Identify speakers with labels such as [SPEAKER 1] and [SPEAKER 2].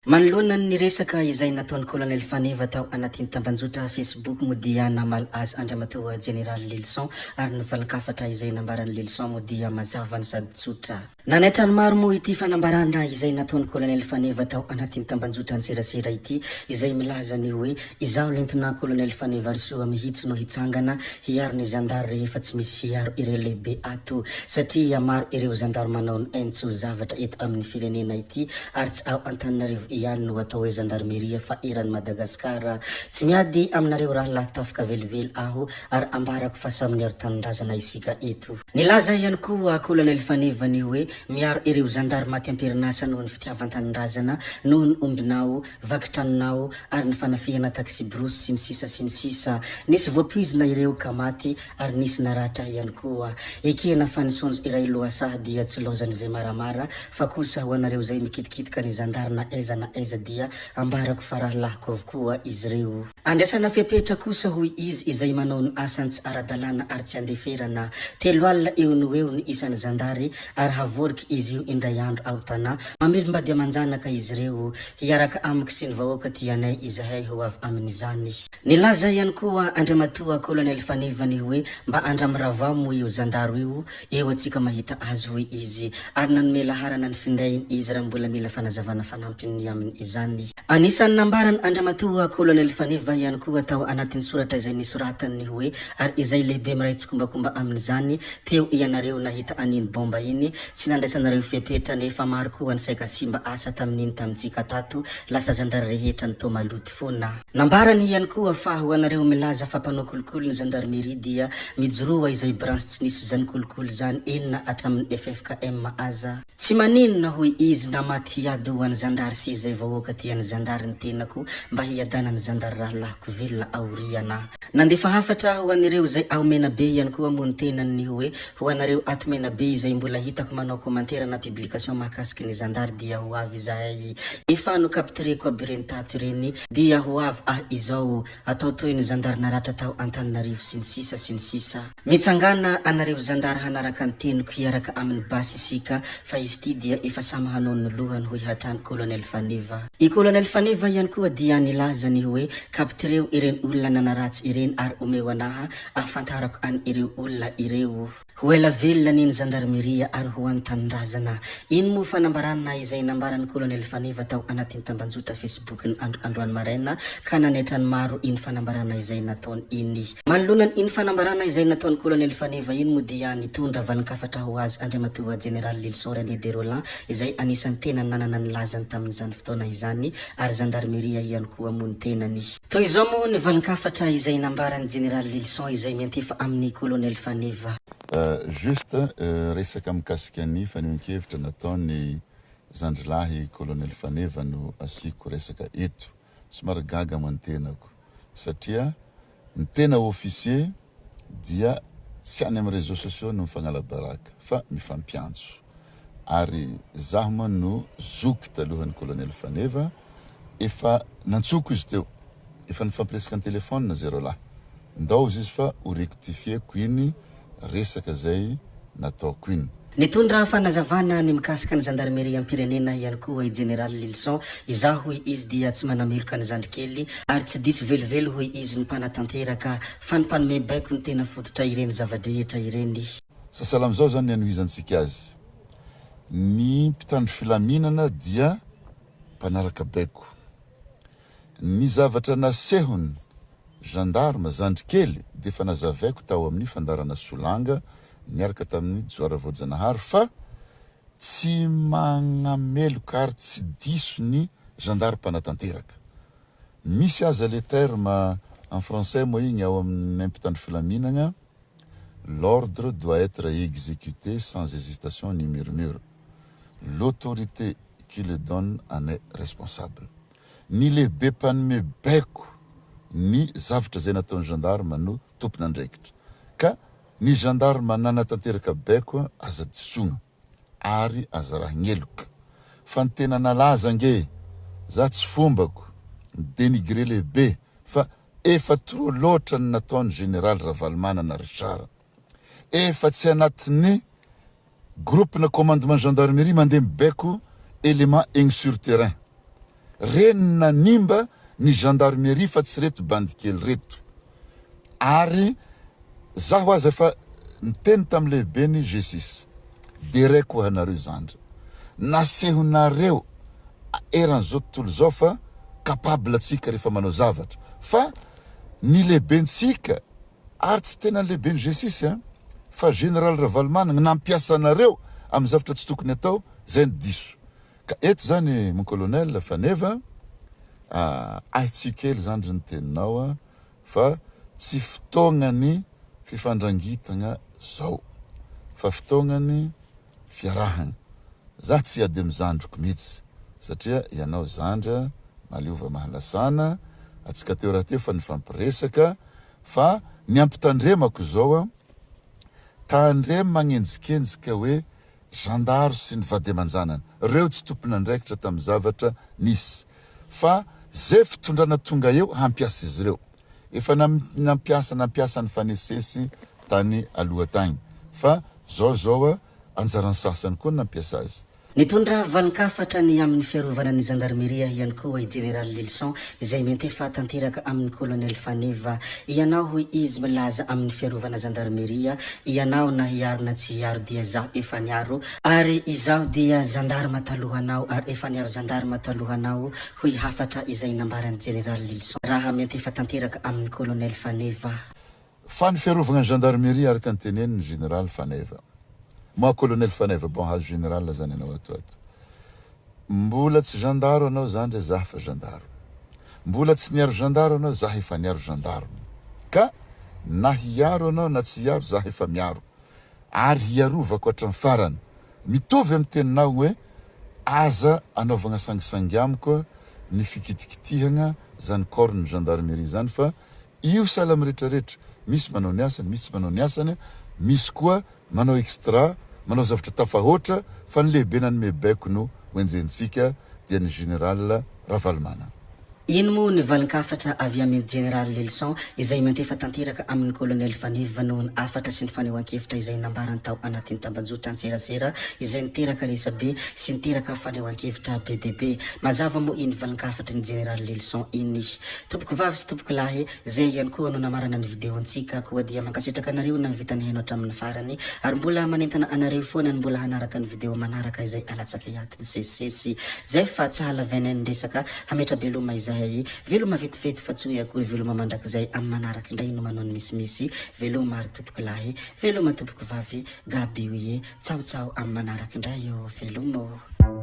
[SPEAKER 1] Manoloana ny resaka izay nataon'ny colonel Faneva tao anatin'ny tambanjotra Facebook moa dia namaly azy andramatoa General Lilson ary nivalikafatra izay nambaran'ny Lilson moa dia mazava ny sady tsotra. Nanaitra ny maro moa ity fanambarana izay nataon'ny colonel Faneva tao anatin'ny tambanjotra antserasera ity izay milaza ny hoe izaho lentina colonel Faneva risoa mihitsy no hitsangana hiaro ny zandary rehefa tsy misy hiaro ireo lehibe ato satria maro ireo zandary manao ny entso zavatra eto amin'ny firenena ity ary tsy ao Antananarivo ihany no atao hoe gendarmeria fa eran'ny Madagasikara tsy miady aminareo raha lahy tafika velively aho ary ambarako fa samy niaro tanindrazana isika eto. Nilaza ihany koa colonel Faneva ny hoe miaro ireo zandary maty amperinasa noho ny fitiavan-tanindrazana noho ny ombinao vakitranonao ary ny fanafihana taxi brosy sy ny sisa nisy voapoizina ireo ka maty ary nisy naratra ihany koa ekena fanisonjo iray lohasaha dia tsy lozany zay maramara fa kosa ho anareo zay mikitikitika ny zandary na aiza na aiza dia ambarako fa raha lahiko avokoa izy reo. Andrasana fiapetra kosa hoy izy izay manao ny asany tsy ara-dalàna ary tsy andeferana 3 alina eo no eo ny isan'ny zandary ary havoriky izy io indray andro ao tanà mamelombady amanjanaka izy reo hiaraka amiko sy ny vahoaka tianay izahay ho avy amin'izany. Nilaza ihany koa andramatoa colonel Faneva ny hoe mba andramirahavao moa io zandaro io eo atsika mahita azy hoy izy ary nanome laharana ny findainy izy raha mbola mila fanazavana fanampiny aminy izany. Anisan'ny nambarany andramatoa colonel Faneva ihany koa tao anatin'ny soratra izay nisoratany hoe ary izay lehibe miray tsikombakomba amin'izany teo ianareo nahita aniny bomba iny tsy nandraisanareo fiapetra nefa maro koa ny saika simba asa tamin'iny tamintsika tato lasa zandary rehetra ny tao maloto foana. Nambarany ihany koa fa ho anareo milaza fa mpanao kolokolo ny gendarmerie dia mijoroa izay branche tsy nisy zany kolokolo zany enina atramin'ny FFKM aza tsy maninona hoy izy na matiady ho an'ny zandary sy izay vahoaka tian'ny zandary ny tenako mba hiadana ny zandary raha lahiko velona aoriana. Nandefa hafatra ho anareo zay ao mena be ihany koa moa ny tenany hoe ho anareo ato mena be izay mbola hitako manao commentaire na publication mahakasiky ny zandary dia ho avy izahay efa no captureko aby reny tato reny dia ho avy izao atao toy ny zandary naratra tao Antananarivo sy ny sisa. Mitsangana anareo zandary hanaraka ny teniko hiaraka amin'ny basy isika fa izy ty dia efa samy hanao ny lohany hoy hatrany colonel Faneva. I colonel Faneva ihany koa dia nilazany hoe captureo ireny olona nanaratsy ireny ary omeo anaha ahafantarako any ireo olona ireo ho ela velona niny gendarmeria ary ho an'ny tanindrazana. Iny moa fanambarana izay nambaran'ny colonel Faneva tao anatin'ny tambanjota Facebook ny androany maraina ka nanaitra ny maro iny fanambarana izay nataony iny. Manoloana iny fanambarana izay nataony colonel Faneva iny moa dia nitondra valikafatra ho azy andramatoa General Lilson René de Roland izay anisan'ny tena nanana ny lazany tamin'izany fotoana izany ary gendarmeria ihany koa moa ny tenany. Toy izao moa ny valikafatra izay nambaran'ny General Lilson izay miantefa amin'ny colonel Faneva.
[SPEAKER 2] Juste resaka mikasika ny fanehoan-kevitra nataony zandrilahy colonel Faneva no asiko resaka eto somary gaga mo ny tenako satria ny tena officier dia tsy any amin'ny réseaux sociaux no mifagnalabaraka fa mifampiantso ary zaho moa no zoky talohan'ny colonel Faneva efa nantsoko izy teo efa nifampiresaka ny telefôna zero lahy ndao izy fa ho rectifieko iny resaka zay nataoko iny.
[SPEAKER 1] Nitondra fanazavana ny mikasika ny gendarmerie ampirenena ihany koa i General Lilson izaho hoy izy dia tsy manameloka ny zandrikely ary tsy disy velively hoy izy ny mpanatanteraka fa ny mpanome baiko ny tena fototra ireny zavadrehetra ireny.
[SPEAKER 2] Sasalamo zao zany anohizantsika azy ny mpitandro filaminana dia mpanaraka baiko ny zavatra nasehony gendarme zandrikely de fa nazavaiko tao amin'ny fandarana Solanga niaraka tamin'ny Joara Voajanahary fa tsy magnameloka ary tsy diso ny gendarme mpanatanteraka. Misy aza le terme en français moa igny ao amin'ny mpitandro filaminana l'ordre doit être exécuté sans hésitation ni murmure. L'autorité qui le donne en est responsable. Ny lehibe mpanome baiko ny zavatra zay nataony gendarme no tompony andraikitra ka ny gendarme nanatanteraka baiko aza disogna ary aza raha gneloka fa ny tena nalaza nge za tsy fombako dénigré lehibe fa efa trop loatra ny nataony général Ravalomanana Richard efa tsy anatin'ny groupe na commandement gendarmerie mandeha mibaiko élément egny sur terrain renina nimba ny gendarmerie fa tsy reto bandikely reto. Ary zaho aza fa niteny tamin'ny lehibeny G6 de reko anareo zandra nasehonareo eran'izao tontolo zao fa capable atsika rehefa manao zavatra fa ny lehibentsika ary tsy tena lehibeny G6 fa général Ravalomanana nampiasa anareo amin'ny zavatra tsy tokony atao zay ny diso. Ka eto zany mon colonel Faneva aitsikely zandry ny teninao fa tsy fotoagnany fifandrangitana zao fa fotoagnany fiarahana. Za tsy ady amin'ny zandriko mihitsy satria ianao zandra maliova mahalasana atsika teo raha teo fa nifampiresaka fa ny ampitandremako zao tandrema magnenjikenjika hoe zandaro sy ny vady aman-janany reo tsy tompona andraikitra tamin'ny zavatra nisy fa zay fitondrana tonga eo hampiasa izy ireo efa nampiasa ny fanesesy tany aloha tagny fa zao anjaran'ny sasany koa nampiasa azy.
[SPEAKER 1] Nitondra valankafatra ny amin'ny fiarovana ny gendarmeria ihany koa i General Lilson izay mety fa tanteraka amin'ny colonel Faneva. Ianao hoy izy milaza amin'ny fiarovana gendarmeria, ianao na hiaro na tsy hiaro dia zaho efa niaro ary izaho dia gendarme talohanao ary efa niaro gendarme talohanao hoy hafatra izay nambarany General Lilson. Raha mety fa tanteraka amin'ny colonel Faneva.
[SPEAKER 2] Fa ny fiarovana gendarmeria araka ny teneniny General Faneva. Moi colonel Faneva bon hazo général zany anao ato. Mbola tsy gendaro anao zandry zah fa gendaro. Mbola tsy niaro gendaro anao zah efa niaro gendaro. Ka na hiaro anao na tsy hiaro zah efa miaro. Ary hiarovako hatramin'ny farany. Mitovy amin'ny teninao hoe aza anaovagna sangisangy amiko ny fikitikitihana zany corps ny gendarmerie zany fa io salamy rehetrarehetra misy manao ny asany, misy manao ny asany, misy koa manao extra, manao zavatra tafahoatra fa ny lehibe nanome baiko no hoenjentsika dia ny général Ravalomanana.
[SPEAKER 1] Ino moa ny valankafatra avy amin'ny General Lilson izay mantefa tanteraka amin'ny colonel Faneva noho ny afatra sy ny fanehoan-kevitra izay nambarany tao anatin'ny tambazotra antserasera izay niteraka resabe sy niteraka fanehoan-kevitra BDB. Mazava moa iny valankafatra ny General Lilson iny. Tompoko vavy sy tompoko lahy zay ihany koa no namarana ny video antsika koa dia mankasitraka anareo na vitany haino hatramin'ny farany ary mbola manentana anareo foana ny mbola hanaraka ny video manaraka izay alatsaka iaty misesisesy zay fa tsy halavana ny resaka hametra beloma izay veloma vetivety fa tsy hoe akory veloma mandrakizay amin'ny manaraka indray no manao ny misimisy veloma ary tompoko lahy veloma tompoko vavy gaby oe tsao tsao amin'ny manaraka indray io veloma.